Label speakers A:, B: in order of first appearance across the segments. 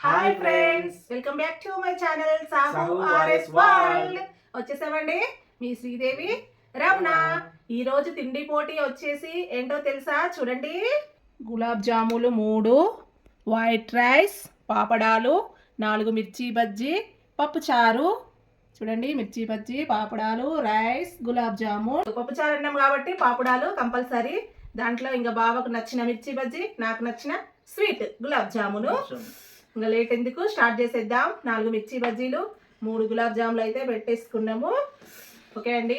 A: Hi friends, welcome back to my channel Sahu RS world. వచ్చేసామండి మీ శ్రీదేవి రమణ. ఈ రోజు తిండి పోటీ వచ్చేసి ఏంటో తెలుసా? చూడండి, గులాబ్ జాములు 3, వైట్ రైస్, పాపడాలు 4, మిర్చి బజ్జీ, పప్పు చారు. చూడండి, మిర్చి బజ్జీ, పాపడాలు, రైస్, గులాబ్ జాము. పప్పు చారు అన్నాం కాబట్టి పాపడాలు కంపల్సరీ. దాంట్లో ఇంకా బావకు నచ్చిన మిర్చి బజ్జీ, నాకు నచ్చిన స్వీట్ గులాబ్ జామును. ఇంకా లేట్ ఎందుకు, స్టార్ట్ చేసేద్దాం. 4 మిర్చి బజ్జీలు, 3 గులాబ్ జాములు అయితే పెట్టేసుకున్నాము. ఓకే అండి,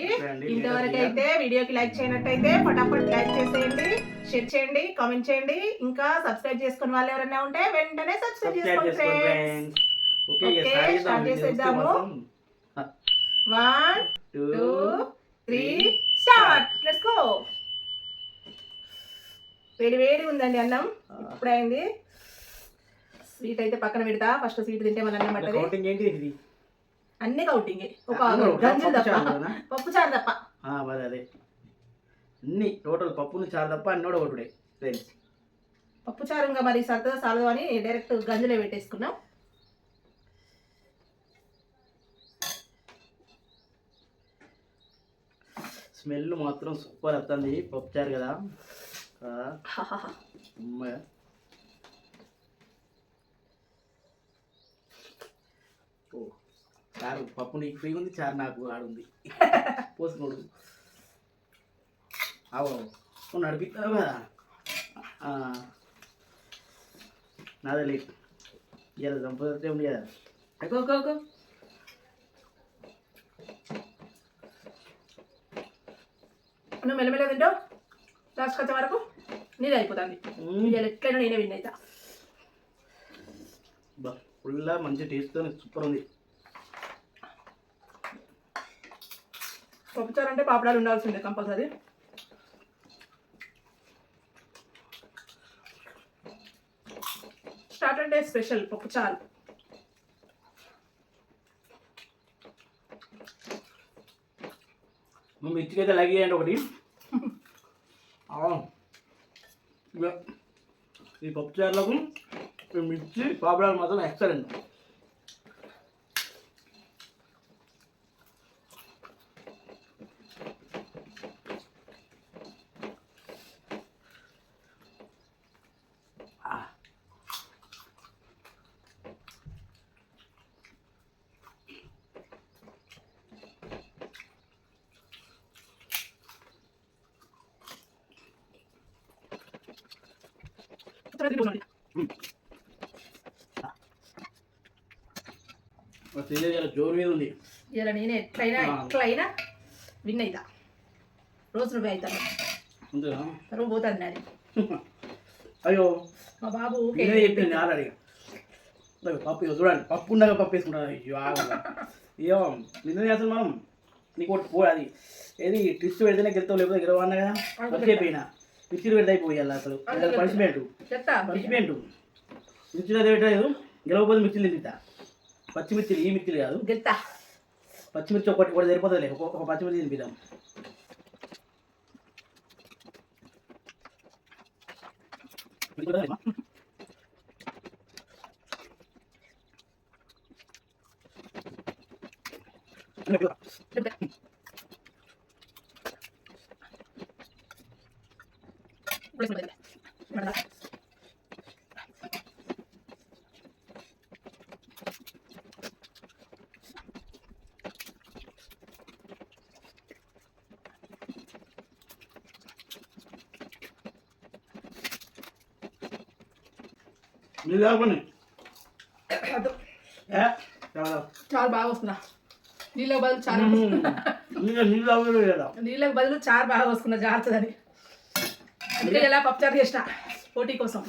A: ఇంతవరకు అయితే వీడియోకి లైక్ చేయనట్టయితే ఫటాఫట్ లైక్ చేసేయండి, షేర్ చేయండి, కామెంట్ చేయండి. ఇంకా సబ్స్క్రైబ్ చేసుకున్న వాళ్ళు ఎవరైనా ఉంటే వెంటనే సబ్స్క్రైబ్ చేసుకోండి ఫ్రెండ్స్. ఓకే, స్టార్ట్ చేసేద్దాము. 1 2 3 స్టార్ట్. Let's go. వేడి వేడి ఉందండి అన్నం, ఇప్పుడైంది. స్వీట్ అయితే పక్కన పెడతా. ఫస్ట్ స్వీట్ తింటే మన అన్నం పట్టది. అన్ని కౌటింగ్, ఒక గంజు తప్ప, పప్పు చారు తప్ప.
B: అదే అన్ని టోటల్ పప్పును చారు తప్ప అన్ని కూడా ఒకటే ఫ్రెండ్స్.
A: పప్పు చారు ఇంకా మరి సరదా సాలదు అని డైరెక్ట్ గంజులో పెట్టేసుకున్నాం.
B: స్మెల్ మాత్రం సూపర్ వస్తుంది. పప్పు చారు కదా. చారు పప్పు నీకు ఫ్రీ ఉంది, చారు నాకు ఆడుంది. పోసుకోడు అవు నడిపిస్తావు కదా. నాదే లేట్ ఇలా సంపద ఉంది కదా. ఓకే
A: నువ్వు మెల్లమెల్ల తింటావు, లాస్ట్ వచ్చే వరకు నీది అయిపోతుంది. ఎట్లయినా నేనే విన్ అవుతా.
B: ఫుల్లా మంచి టేస్ట్ సూపర్ ఉంది.
A: పప్పుచారు అంటే పాపడాలు ఉండాల్సిందే కంపల్సరీ. స్టార్ట్ అంటే స్పెషల్ పప్పుచారు.
B: మిర్చికి అయితే లగ్ చేయండి ఒకటి. ఈ పప్పుచారులకు మిర్చి పాపడాలు మాత్రం ఎక్సలెంట్. జోరు మీద ఉంది.
A: ఇలా నేను ఎట్లయినా విన్ అవుతా. రోజు రూపాయి అవుతాను, పరువు పోతుంది నాది.
B: అయ్యో
A: మా బాబు
B: చెప్పింది ఆల్రెడీ. పప్పు చూడండి, పప్పు ఉండగా పప్పు వేసుకుంటాను. అయ్యో ఏమో నిన్న అసలు మనం నీకు ఒకటి పో, అది ఏది ట్విస్ట్ పెడితేనే గెలుతావు, లేకపోతే గెలవన్నా కదా. వచ్చేపోయినా మిర్చిలు పెడితే అయిపోయాలి. అసలు పనిష్మెంట్ మిర్చిలో పెట్టలేదు. గెలవకపోతే మిర్చిలు తింటా. పచ్చిమిర్చిలు, ఈ మిర్చిలు కాదు, పచ్చిమిర్చి ఒకటి కూడా సరిపోతుంది. ఒక పచ్చిమిర్చి తినిపిద్దాం.
A: చారు బాగా వస్తుందా? నీళ్ళకి బదులు చారు, నీళ్ళకి బదులు చారు బాగా వస్తుందా జారుతుందని అందుకే ఎలా పప్పుచారు చేసిన పోటీ కోసం.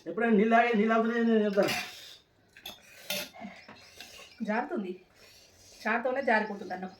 B: ఎప్పుడైనా నీళ్ళు
A: జారుతుంది, చారుతోనే జారిపోతుంది అన్నం.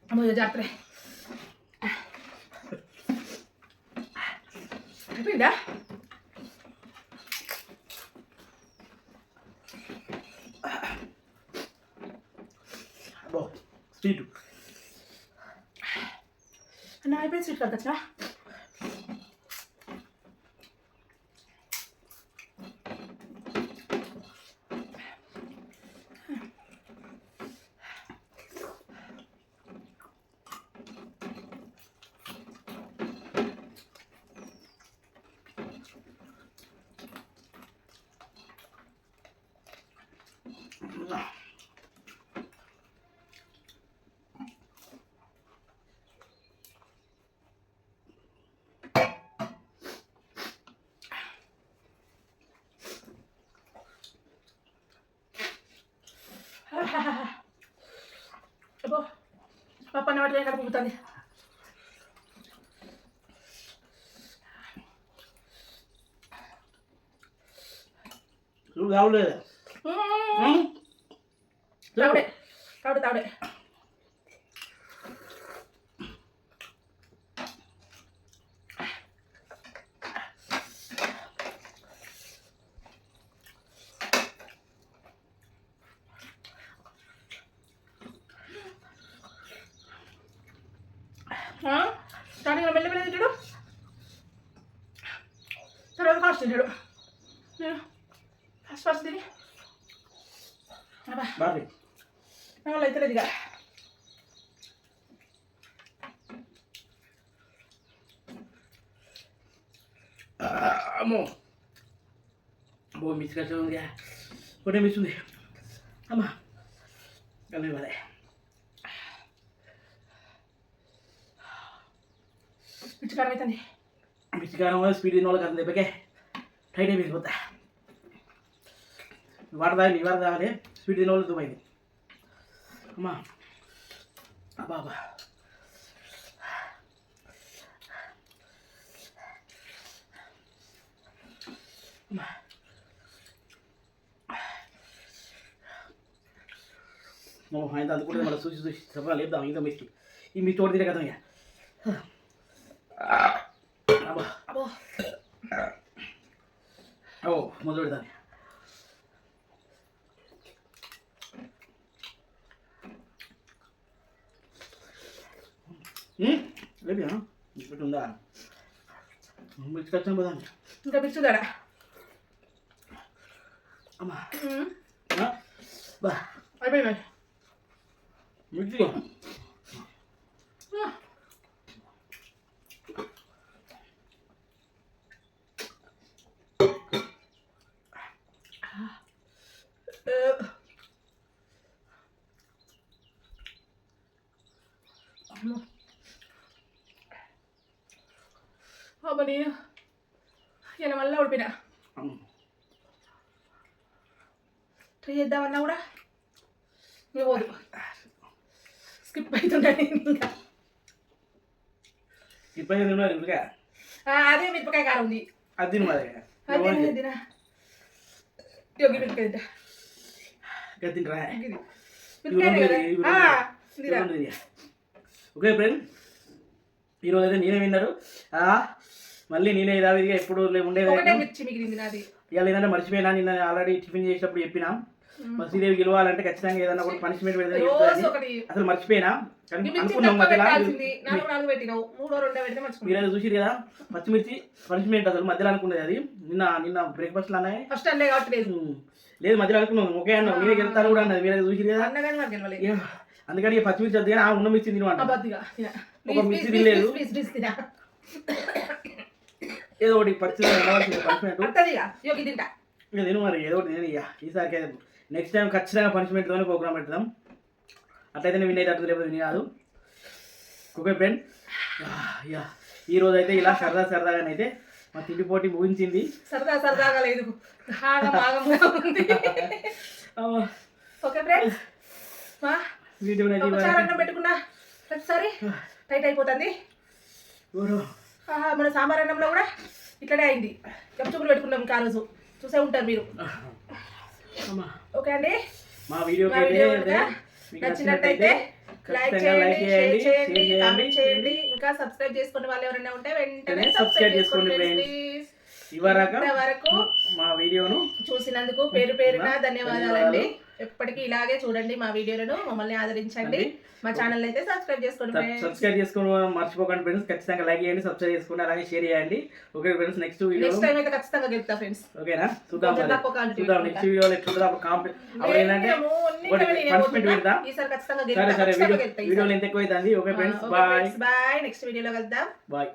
A: అమ్మో జాగ్రత్త అయిపోయిందా
B: స్వీట్
A: అన్న అయిపోయింది స్వీట్ కదా అబ్బో పప్పు అన్న వాటి ఎక్కడ పువ్వుతుంది
B: నువ్వు కావలేదు
A: తావుడే తావుడే తావుడే స్టార్టింగ్లో మెల్ల మెల్ల తింటాడు తర్వాత ఫాస్ట్ తింటాడు ఫస్ట్ ఫస్ట్ తిని అబ్బా నా వల్ల అయితే లేదు ఇక
B: అమ్మో అమ్మో మిస్ కష్టం ఉంది ఒకటే మిస్ ఉంది అమ్మా కానీ ఇవ్వాలి
A: పిచ్చికారం అవుతుంది
B: పిచ్చికారం స్పీడ్ తిన్న వాళ్ళకి అంత దెబ్బకే టైట్ అయిపోయింది పోతా వాటర్ తాగాలి వాటర్ తాగాలి స్పీడ్ తిన్న వాళ్ళు దుబ్బైంది అమ్మా అబ్బా అబ్బా అమ్మా ఆయన అందుకుంటే మళ్ళీ చూసి చూసి చెప్పాలి లేపుదాం ఇంకా మిస్టి ఈ మీ తోడు తినే కదా ఇక అబ్బా
A: అబ్బో
B: ఓ మొదలు పెడతాను లేపియా ఇప్పటి ఉందా మిర్చి కష్టం పోదా
A: ఇంకా పిచ్చుదాడా
B: అమ్మా బా
A: అయిపోయింది
B: మిర్చి
A: అబ్బా నేను ఇలా మళ్ళీ ఉడిపిన ట్రై చేద్దామన్నా కూడా ఇంకా పోదు స్కిప్ అవుతుండే ఇంకా
B: ఇప్పుడు
A: అదే మిరపకాయ కారం ఉంది
B: అది తిను మరి
A: అదే తినా యోగి మిరపకాయ తింటా
B: తింటరా
A: మిరపకాయ కదా
B: ఓకే ఫ్రెండ్ ఈరోజు అయితే నేనే విన్నారు మళ్ళీ నేనే ఇదావిదిగా ఎప్పుడు ఉండేది
A: మిర్చి మిగిలింది నాది
B: ఇవాళ ఏంటంటే మర్చిపోయినా నిన్న ఆల్రెడీ టిఫిన్ చేసేటప్పుడు చెప్పినా శ్రీదేవి గెలవాలంటే ఖచ్చితంగా ఏదన్నా కూడా పనిష్మెంట్ పెడితే అసలు మర్చిపోయినా కానీ అనుకున్నాం మధ్యలో మీరు చూసిరు కదా పచ్చిమిర్చి పనిష్మెంట్ అసలు మధ్యలో అనుకున్నది అది నిన్న నిన్న బ్రేక్ఫాస్ట్ అన్నాయి లేదు మధ్యలో అనుకున్నాం ఒకే అన్నాం నేనే గెలుతాను కూడా అన్నది మీరు చూసిరు కదా అందుకని పచ్చిమిర్చి వద్దు కానీ ఉన్న మిర్చి తినమాట ఒక మిర్చి తినలేదు ఏదో ఒకటి పచ్చి పనిష్మెంట్ ఇక తిను మరి ఏదో ఒకటి నేను ఇక ఈసారికి నెక్స్ట్ టైం ఖచ్చితంగా పనిష్మెంట్తోనే ప్రోగ్రామ్ పెడతాం అట్లయితే నేను విన్ అయితే లేకపోతే విని కాదు ఓకే ఫ్రెండ్ ఇక ఈరోజు అయితే ఇలా సరదాగానైతే మా తిండి పోటీ ముగించింది.
A: సరదాగా లేదు, భాగంగా ఉంది. ఓకే ఫ్రెండ్స్, అన్నం పెట్టుకున్నా ప్రతిసారి టైట్ అయిపోతుంది. మన సాంబార్ అన్నంలో కూడా ఇట్లనే అయింది. చెప్పులు పెట్టుకున్నాం ఇంకా ఆ రోజు, చూసే ఉంటారు మీరు. ఓకే అండి,
B: మా వీడియో
A: నచ్చినట్టయితే లైక్ చేయండి, షేర్ చేయండి, కామెంట్ చేయండి. ఇంకా సబ్స్క్రైబ్ చేసుకునే వాళ్ళు ఎవరైనా ఉంటే వెంటనే సబ్స్క్రైబ్ చేసుకోండి ప్లీజ్. ఇంతవరకు
B: మా వీడియోను
A: చూసినందుకు పేరున ధన్యవాదాలండి. ఎప్పటికీ ఇలాగే చూడండి మా వీడియోలను, మమ్మల్ని ఆదరించండి. మా ఛానల్ అయితే సబ్స్క్రైబ్ చేసుకోండి.
B: సబ్స్క్రైబ్ చేసుకోవడం మర్చిపోకండి ఫ్రెండ్స్. ఖచ్చితంగా లైక్ చేయండి, సబ్స్క్రైబ్ చేసుకోండి, అలాగే షేర్ చేయండి. ఓకే ఫ్రెండ్స్, నెక్స్ట్
A: టైం అయితే ఖచ్చితంగా గెలుస్తా ఫ్రెండ్స్.
B: ఓకేనా? చూద్దాం నెక్స్ట్ వీడియోలో ఎట్లుంటుందో అప్పుడు ఏంటంటే పనిష్మెంట్ పెడతా. సరే వీడియోలో ఎంత ఎక్కువ అవుతుంది. Okay friends, bye.
A: నెక్స్ట్ వీడియోలో కలుద్దాం.
B: బాయ్.